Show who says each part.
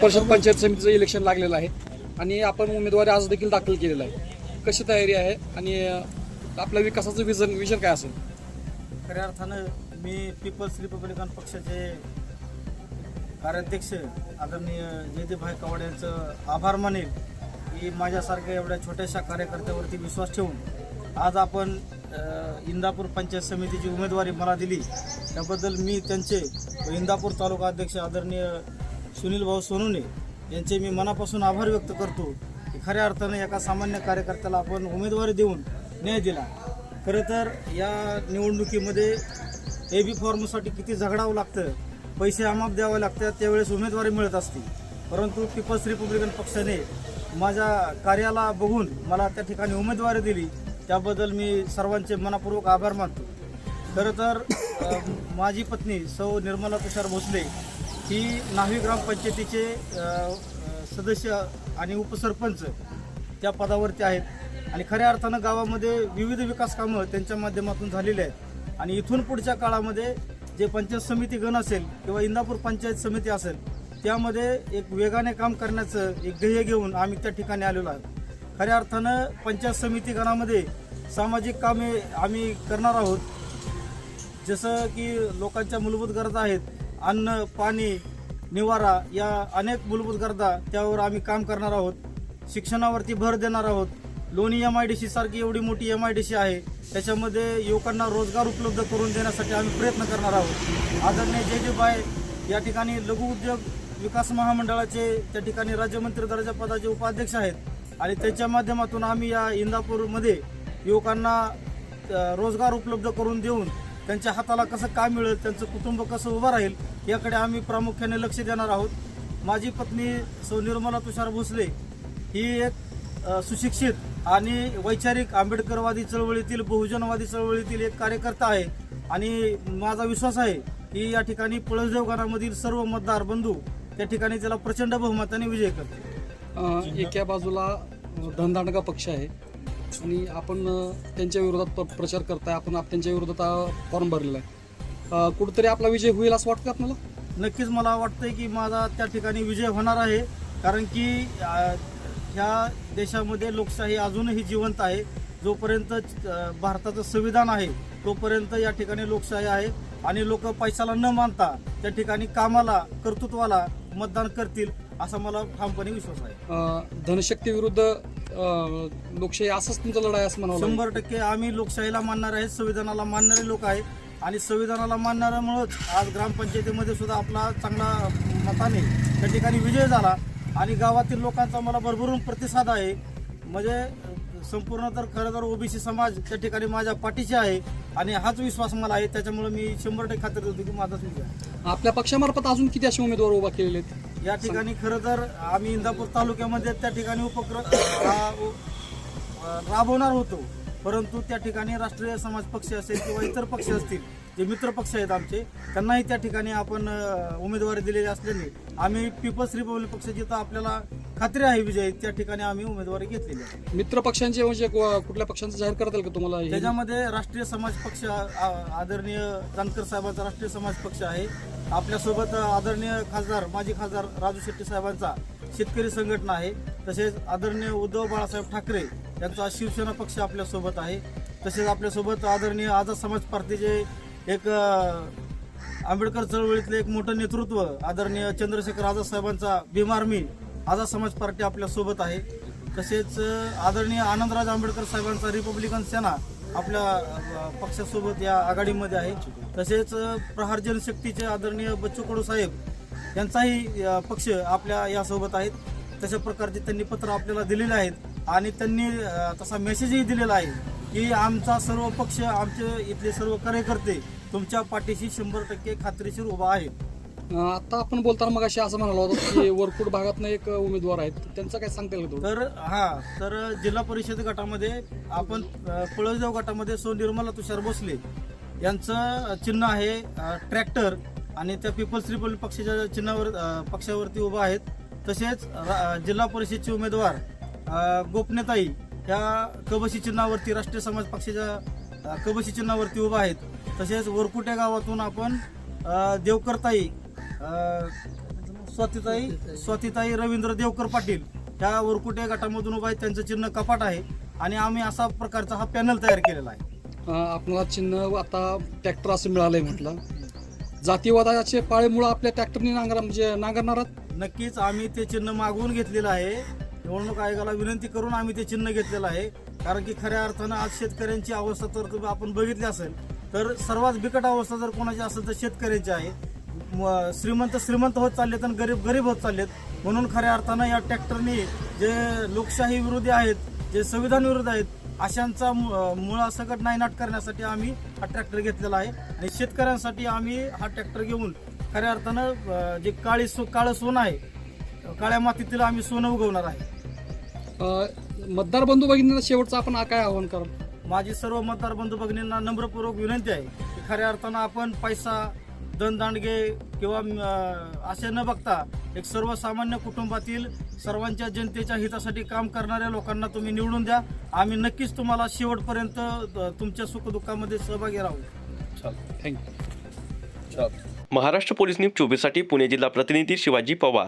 Speaker 1: परिषद पंचायत समितीचं इलेक्शन लागलेलं आहे आणि आपण उमेदवारी आज देखील दाखल केलेला आहे. कशी तयारी आहे आणि आपल्या विकासाचं विजन काय असेल?
Speaker 2: खऱ्या अर्थानं मी पीपल्स रिपब्लिकन पक्षाचे कार्याध्यक्ष आदरणीय जयदेवभाई कावड यांचं आभार मानेल की माझ्यासारख्या एवढ्या छोट्याशा कार्यकर्त्यावरती विश्वास ठेवून आज आपण इंदापूर पंचायत समितीची उमेदवारी मला दिली. त्याबद्दल मी त्यांचे इंदापूर तालुका अध्यक्ष आदरणीय सुनील भाऊ सोनवणे यांचे मी मनापासून आभार व्यक्त करतो की खऱ्या अर्थानं एका सामान्य कार्यकर्त्याला आपण उमेदवारी देऊन न्याय दिला. खरं तर या निवडणुकीमध्ये AB फॉर्मसाठी किती झगडावं लागतं, पैसे अमाप द्यावे लागतात, त्यावेळेस उमेदवारी मिळत असते. परंतु पीपल्स रिपब्लिकन पक्षाने माझ्या कार्याला बघून मला त्या ठिकाणी उमेदवारी दिली. त्याबद्दल मी सर्वांचे मनापूर्वक आभार मानतो. खरं तर माझी पत्नी सौ निर्मला तुषार भोसले ही न्हावी ग्रामपंचायतीचे सदस्य आणि उपसरपंच त्या पदावरती आहेत आणि खऱ्या अर्थानं गावामध्ये विविध विकास कामं त्यांच्या माध्यमातून झालेली आहेत आणि इथून पुढच्या काळामध्ये जे पंचायत समिती गण असेल किंवा इंदापूर पंचायत समिती असेल त्यामध्ये एक वेगाने काम करण्याचं एक ध्येय घेऊन आम्ही त्या ठिकाणी आलेलो आहोत. खऱ्या अर्थानं पंचायत समिती गणामध्ये सामाजिक कामे आम्ही करणार आहोत. जसं की लोकांच्या मूलभूत गरजा आहेत, अन्न, पाणी, निवारा या अनेक मूलभूत गरजा त्यावर आम्ही काम करणार आहोत. शिक्षणावरती भर देणार आहोत. लोणी MIDC सारखी एवढी मोठी MIDC आहे, त्याच्यामध्ये युवकांना रोजगार उपलब्ध करून देण्यासाठी आम्ही प्रयत्न करणार आहोत. आदरणीय जयदेवभाई या ठिकाणी लघु उद्योग विकास महामंडळाचे त्या ठिकाणी राज्यमंत्री दर्जा पदाचे उपाध्यक्ष आहेत आणि त्याच्या माध्यमातून आम्ही या इंदापूरमध्ये युवकांना रोजगार उपलब्ध करून देऊन त्यांच्या हाताला कसं काम मिळेल, त्यांचं कुटुंब कसं उभं राहील याकडे आम्ही प्रामुख्याने लक्ष देणार आहोत. माझी पत्नी सौ निर्मला तुषार भोसले ही एक सुशिक्षित आणि वैचारिक आंबेडकरवादी चळवळीतील, बहुजनवादी चळवळीतील एक कार्यकर्ता आहे आणि माझा विश्वास आहे की या ठिकाणी पळसदेव गणामधील सर्व मतदार बंधू त्या ठिकाणी त्याला प्रचंड बहुमताने विजय करते.
Speaker 1: एका बाजूला धनदांडगा पक्ष आहे आणि आपण त्यांच्या विरोधात प्रचार करताय, आपण त्यांच्या विरोधात फॉर्म भरलेला आहे. कुठेतरी आपला विजय होईल असं वाटतं आपल्याला?
Speaker 2: नक्कीच मला वाटतंय की माझा त्या ठिकाणी विजय होणार आहे, कारण की ह्या देशामध्ये लोकशाही अजूनही जिवंत आहे. जोपर्यंत भारताचं संविधान आहे तोपर्यंत या ठिकाणी लोकशाही आहे आणि लोक पैशाला न मानता त्या ठिकाणी कामाला, कर्तृत्वाला मतदान करतील असा मला ठामपणे विश्वास आहे.
Speaker 1: धनशक्ती विरुद्ध लोकशाही असंच तुमचा लढाई असं म्हणावं?
Speaker 2: 100% आम्ही लोकशाहीला मानणारे आहेत, संविधानाला मानणारे लोक आहेत आणि संविधानाला मानणाऱ्यामुळेच आज ग्रामपंचायतीमध्ये सुद्धा आपला चांगला मताने त्या ठिकाणी विजय झाला आणि गावातील लोकांचा मला भरभरून प्रतिसाद आहे. म्हणजे संपूर्ण तर खरं तर OBC समाज त्या ठिकाणी माझ्या पाठीशी आहे आणि हाच विश्वास मला आहे. त्याच्यामुळे मी 100% खात्री देतो की माझाच विजय आहे.
Speaker 1: आपल्या पक्षामार्फत अजून किती असे उमेदवार उभा केलेले आहेत?
Speaker 2: या ठिकाणी खरं तर आम्ही इंदापूर तालुक्यामध्ये त्या ठिकाणी उपक्रम राबवणार होतो, परंतु त्या ठिकाणी राष्ट्रीय समाज पक्ष असेल किंवा इतर पक्ष असतील जे मित्र पक्ष आहेत आमचे, त्यांनाही त्या ठिकाणी आपण उमेदवारी दिलेली असल्याने आम्ही पीपल्स रिपब्लिक पक्ष जिथं आपल्याला खात्री आहे विजय, त्या ठिकाणी आम्ही उमेदवारी घेतलेली आहे.
Speaker 1: मित्र पक्षांचे म्हणजे कुठल्या पक्षांचं जाहीर करता येईल का तुम्हाला?
Speaker 2: त्याच्यामध्ये राष्ट्रीय समाज पक्ष आदरणीय जानकर साहेबांचा राष्ट्रीय समाज पक्ष आहे. आपल्यासोबत आदरणीय खासदार, माजी खासदार राजू शेट्टी साहेबांचा शेतकरी संघटना आहे. तसेच आदरणीय उद्धव बाळासाहेब ठाकरे यांचा शिवसेना पक्ष आपल्यासोबत आहे. तसेच आपल्यासोबत आदरणीय आझाद समाज पार्टीचे एक आंबेडकर चळवळीतले एक मोठं नेतृत्व आदरणीय चंद्रशेखर आझाद साहेबांचा भीम आर्मी आझाद समाज पार्टी आपल्यासोबत आहे. तसेच आदरणीय आनंदराज आंबेडकर साहेबांचा रिपब्लिकन सेना आपल्या पक्षासोबत या आघाडीमध्ये आहे. तसेच प्रहार जनशक्तीचे आदरणीय बच्चू कडू साहेब यांचाही पक्ष आपल्या यासोबत आहेत. तशा प्रकारचे त्यांनी पत्र आपल्याला दिलेले आहेत आणि त्यांनी तसा मेसेजही दिलेला आहे की आमचा सर्व पक्ष, आमचे इथले सर्व कार्यकर्ते तुमच्या पाठीशी 100% खात्रीशीर उभा आहे.
Speaker 1: आता आपण बोलताना मग असं म्हणाला होता की वरकुट भागातनं एक उमेदवार आहेत, त्यांचं काय सांगता येईल?
Speaker 2: तर जिल्हा परिषद गटामध्ये आपण पळसदेव गटामध्ये सौ निर्मला तुषार भोसले यांचं चिन्ह आहे ट्रॅक्टर आणि त्या पीपल्स रिपब्लिक पक्षाच्या चिन्हावर पक्षावरती उभा आहेत. तसेच जिल्हा परिषदचे उमेदवार गोपनेताई ह्या कबशी चिन्हावरती, राष्ट्रीय समाज पक्षाच्या कबशी चिन्हावरती उभा आहेत. तसेच वरकुट या गावातून आपण देवकरताई स्वातीताई रवींद्र देवकर पाटील ह्या वरकुटे गटामधून उभा आहे. त्यांचं चिन्ह कपाट आहे आणि आम्ही असा प्रकारचा हा पॅनल तयार केलेला आहे.
Speaker 1: आपल्याला चिन्ह आता ट्रॅक्टर असं मिळालंय म्हटलं, जातीवादाचे पाळेमुळं आपल्या ट्रॅक्टरने नांगरणार आहात?
Speaker 2: नक्कीच आम्ही ते चिन्ह मागवून घेतलेलं आहे. निवडणूक आयोगाला विनंती करून आम्ही ते चिन्ह घेतलेलं आहे. कारण की खऱ्या अर्थानं आज शेतकऱ्यांची अवस्था तर तुम्ही आपण बघितली असेल तर सर्वात बिकट अवस्था जर कोणाची असेल तर शेतकऱ्यांची आहे. श्रीमंत होत चाललेत आणि गरीब होत चाललेत. म्हणून खऱ्या अर्थानं या ट्रॅक्टरने जे लोकशाही विरोधी आहेत, जे संविधान विरोधी आहेत, अशांचा मुळासकट नायनाट करण्यासाठी आम्ही हा ट्रॅक्टर घेतलेला आहे. आणि शेतकऱ्यांसाठी आम्ही हा ट्रॅक्टर घेऊन खऱ्या अर्थानं जे काळं सोनं आहे, काळ्या मातीतील आम्ही सोनं उगवणार आहे.
Speaker 1: मतदार बंधू भगिनींना शेवटचं आपण काय आवाहन कराल?
Speaker 2: माझी सर्व मतदार बंधू भगिनींना नम्रपूर्वक विनंती आहे की खऱ्या अर्थानं आपण पैसा, धनदांडगे किंवा असे न बघता एक सर्वसामान्य कुटुंबातील सर्वांच्या जनतेच्या हितासाठी काम करणाऱ्या लोकांना तुम्ही निवडून द्या. आम्ही नक्कीच तुम्हाला शेवटपर्यंत तुमच्या सुखदुःखामध्ये सहभागी राहू.
Speaker 1: थँक्यू.
Speaker 3: महाराष्ट्र पोलीस न्यूज 24 साठी पुणे जिल्हा प्रतिनिधी शिवाजी पवार.